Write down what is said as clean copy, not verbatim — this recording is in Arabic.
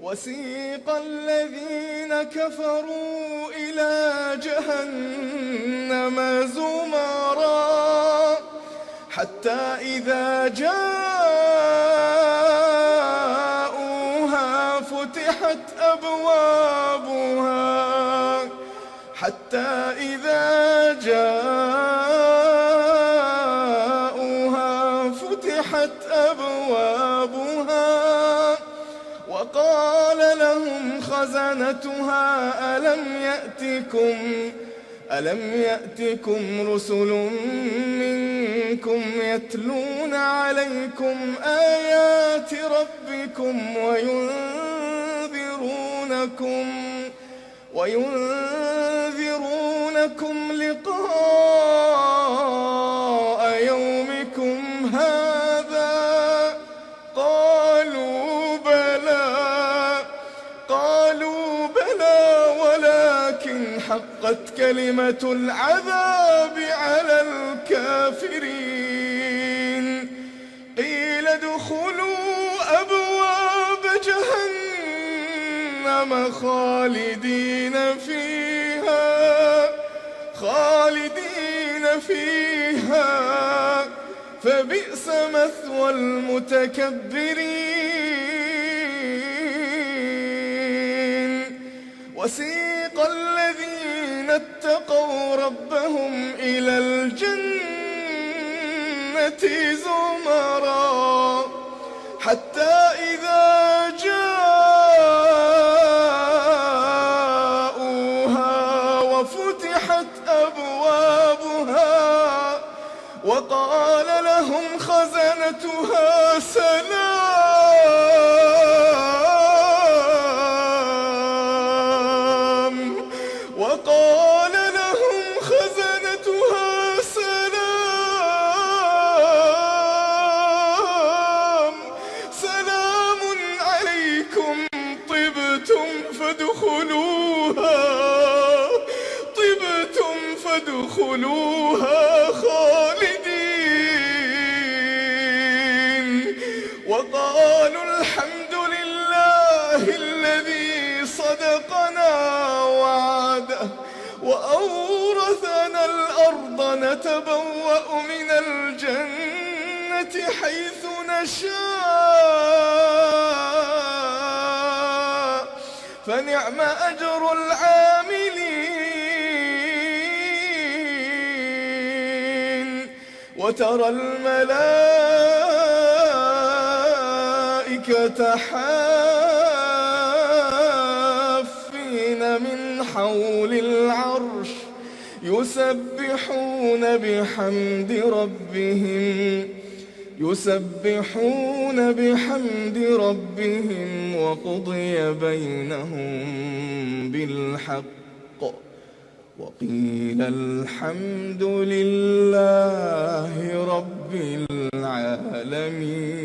وسيق الذين كفروا إلى جهنم زمرا حتى إذا جاءوها فتحت أبوابها وقال لهم خزنتها ألم يأتكم رسل منكم يتلون عليكم آيات ربكم وينذرونكم لقاء يومكم هذا؟ قالوا بلى ولكن حقت كلمة العذاب على الكافرين. قيل ادخلوا أبواب جهنم خالدين فيها فبئس مثوى المتكبرين. وسيق الذين اتقوا ربهم إلى الجنة زمرا حتى إذا جاءوها وفتحت أبوابها وقال لهم خزنتها سلام عليكم طبتم فادخلوها خالدين. وقالوا الحمد لله الذي صدقنا وعده وأورثنا الأرض نتبوأ من الجنة حيث نشاء فنعم أجر العاملين. وترى الملائكة حافين من حول العرش يسبحون بحمد ربهم وقضي بينهم بالحق وقيل الحمد لله رب العالمين.